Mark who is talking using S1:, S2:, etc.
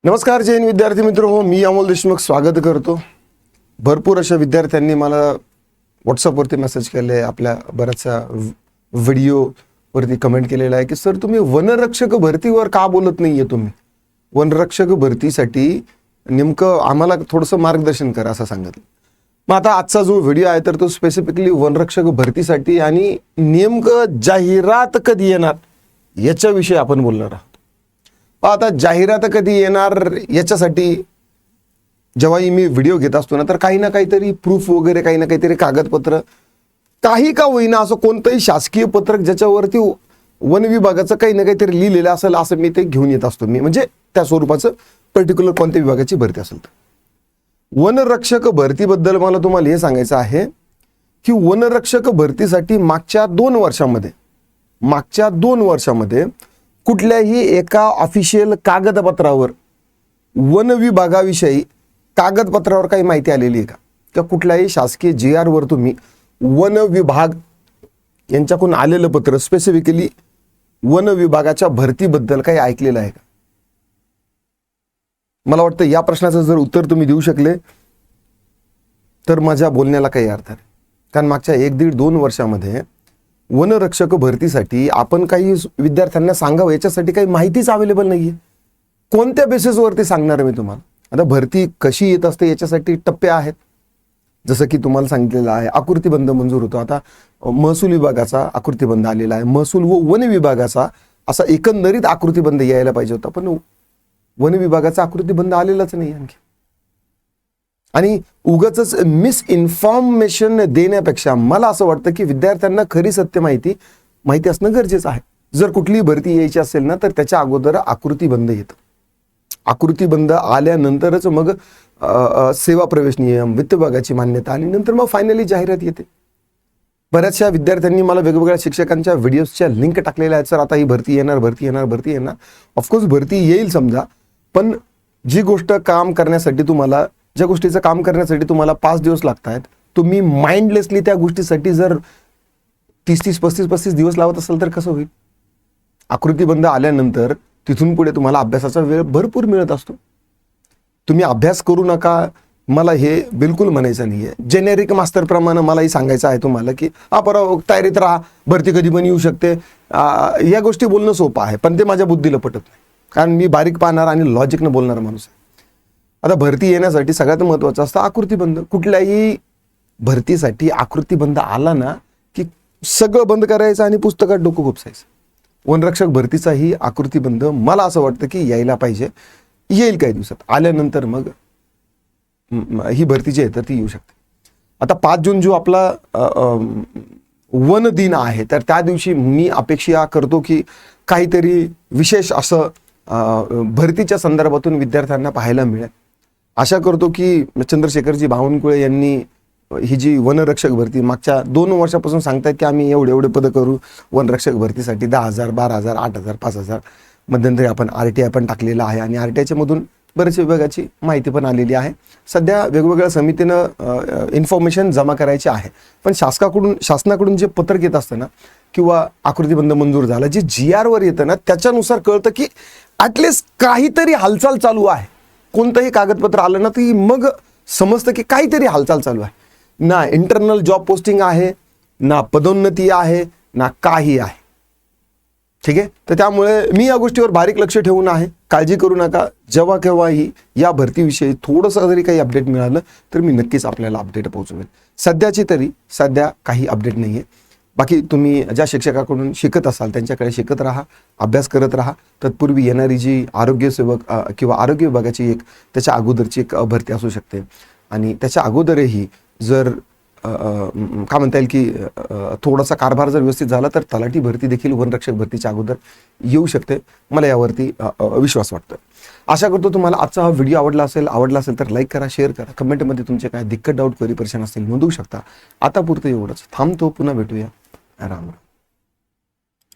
S1: नमस्कार जैन विद्यार्थी मित्र हो, मी अमोल देशमुख स्वागत करतो। भरपूर अशा विद्यार्थ्यांनी मला व्हॉट्सअपवरती मेसेज केले, आपल्या बऱ्याचशा व्हिडिओवरती कमेंट केलेला आहे की सर तुम्ही वनरक्षक भरतीवर का बोलत नाहीये, तुम्ही वनरक्षक भरतीसाठी नेमकं आम्हाला थोडंसं मार्गदर्शन करा असं सांगितलं। मग आता आजचा जो व्हिडिओ आहे तर तो स्पेसिफिकली वनरक्षक भरतीसाठी आणि नेमकं जाहिरात कधी येणार याच्याविषयी आपण बोलणार आहोत। आता जाहिरात कधी येणार याच्यासाठी जेव्हाही मी व्हिडिओ घेत असतो ना तर काही ना काहीतरी प्रूफ वगैरे, काही ना काहीतरी कागदपत्र, काही का होईना असं कोणतंही शासकीय पत्रक ज्याच्यावरती वन विभागाचं काही ना काहीतरी लिहिलेलं असेल असं मी ते घेऊन येत असतो। मी म्हणजे त्या स्वरूपाचं पर्टिक्युलर कोणत्या विभागाची भरती असेल तर वनरक्षक भरतीबद्दल मला तुम्हाला हे सांगायचं आहे की वनरक्षक भरतीसाठी मागच्या 2 वर्षामध्ये कुठल्याही एका ऑफिशियल कागदपत्रावर वन विभागाविषयी कागदपत्रावर काही माहिती आलेली आहे का? किंवा कुठल्याही शासकीय GR वर तुम्ही वन विभाग यांच्याकडून आलेलं पत्र स्पेसिफिकली वन विभागाच्या भरतीबद्दल काही ऐकलेलं आहे का? मला वाटतं या प्रश्नाचं जर उत्तर तुम्ही देऊ शकले तर माझ्या बोलण्याला काही अर्थ आहे। कारण मागच्या 1-1.5-2 वर्षामध्ये वनरक्षक भरतीसाठी आपण काही विद्यार्थ्यांना सांगावं याच्यासाठी काही माहितीच अवेलेबल नाहीये। कोणत्या बेसिसवरती सांगणार मी तुम्हाला? आता भरती कशी येत असते याच्यासाठी टप्पे आहेत, जसं की तुम्हाला सांगितलेलं आहे आकृतीबंध मंजूर होतो। आता महसूल विभागाचा आकृतीबंध आलेला आहे, महसूल व वन विभागाचा असा एकंदरीत आकृतीबंध यायला पाहिजे होता, पण वन विभागाचा आकृतीबंध आलेलाच नाही आणखी। आणि उगाच मिसइन्फॉर्मेशन देण्यापेक्षा मला असं वाटतं की विद्यार्थ्यांना खरी सत्य माहिती असणं गरजेचं आहे। जर कुठलीही भरती यायची असेल ना तर त्याच्या अगोदर आकृतीबंध येतं। आकृतीबंध आल्यानंतरच मग सेवा प्रवेश नियम, वित्त विभागाची मान्यता आणि नंतर मग फायनली जाहिरात येते। बऱ्याचशा विद्यार्थ्यांनी मला वेगवेगळ्या शिक्षकांच्या व्हिडिओजच्या लिंक टाकलेल्या आहेत, सर आता ही भरती येणार। ऑफकोर्स भरती येईल समजा, पण जी गोष्ट काम करण्यासाठी तुम्हाला, ज्या गोष्टीचं काम करण्यासाठी तुम्हाला 5 दिवस लागत आहेत, तुम्ही माइंडलेसली त्या गोष्टीसाठी जर 30-30, 35-35 दिवस लावत असाल तर कसं होईल? आकृतीबंध आल्यानंतर तिथून पुढे तुम्हाला अभ्यासाचा वेळ भरपूर मिळत असतो। तुम्ही अभ्यास करू नका मला हे बिलकुल म्हणायचं नाहीये। जेनेरिक मास्टर प्रमाणे मलाही सांगायचं आहे तुम्हाला की परवा तयारीत राहा, भरती कधी पण येऊ शकते। या गोष्टी बोलणं सोपं आहे, पण ते माझ्या बुद्धीला पटत नाही, कारण मी बारीक पाहणार आणि लॉजिकनं बोलणारा माणूस आहे। आता भरती येण्यासाठी सगळ्यात महत्त्वाचं असतं आकृतीबंध। कुठल्याही भरतीसाठी आकृतीबंध आला ना की सगळं बंद करायचं आणि पुस्तकात डोकं खुपसायचं। वनरक्षक भरतीचाही आकृतीबंध मला असं वाटतं की यायला पाहिजे, येईल काही दिवसात। आल्यानंतर मग ही भरती जी आहे तर ती येऊ शकते। आता 5 जून जो आपला वन दिन आहे तर त्या दिवशी मी अपेक्षा करतो की काहीतरी विशेष असं भरतीच्या संदर्भातून विद्यार्थ्यांना पाहायला मिळेल। आशा करतो की चंद्रशेखरजी बावनकुळे यांनी ही जी वनरक्षक भरती मागच्या 2 वर्षापासून सांगतायत की आम्ही एवढे पद करू वनरक्षक भरतीसाठी, 10,000, 12,000, 8,000, 5,000। मध्यंतरी आपण RTI पण टाकलेला आहे आणि RTIच्या मधून बरेचशा विभागाची माहिती पण आलेली आहे। सध्या वेगवेगळ्या समितीनं इन्फॉर्मेशन जमा करायची आहे, पण शासनाकडून जे पत्रक येत असतं ना किंवा आकृतीबंध मंजूर झाला, जे GR वर येतं ना त्याच्यानुसार कळतं की ॲटलिस्ट काहीतरी हालचाल चालू आहे। कोणतंही कागदपत्र आलं ना ती मग समजतं की काहीतरी हालचाल चालू आहे। ना इंटरनल जॉब पोस्टिंग आहे, ना पदोन्नती आहे, ना काही आहे। ठीक आहे, तर त्यामुळे मी या गोष्टीवर बारीक लक्ष ठेवून आहे। काळजी करू नका, जेव्हा केव्हाही या भरतीविषयी थोडंसं जरी काही अपडेट मिळालं तर मी नक्कीच आपल्याला अपडेट पोहोचवेल। सध्या काही अपडेट नाही आहे। बाकी तुम्ही ज्या शिक्षकाकडून शिकत असाल त्यांच्याकडे शिकत राहा, अभ्यास करत राहा। तत्पूर्वी येणारी जी आरोग्य सेवक किंवा आरोग्य विभागाची त्याच्या अगोदरची एक भरती असू शकते आणि त्याच्या अगोदरही जर काय म्हणता येईल की थोडासा कारभार जर व्यवस्थित झाला तर तलाठी भरती देखील वनरक्षक भरतीच्या अगोदर येऊ शकते। मला यावरती विश्वास वाटतो। आशा करतो तुम्हाला आजचा हा व्हिडिओ आवडला असेल तर लाईक करा, शेअर करा, कमेंटमध्ये तुमचे काय दिक्कत, डाऊट, क्वेरी, परेशान असतील नोंदवू शकता। आता पुरतं एवढंच, थांबतो, पुन्हा भेटूया। राम राम।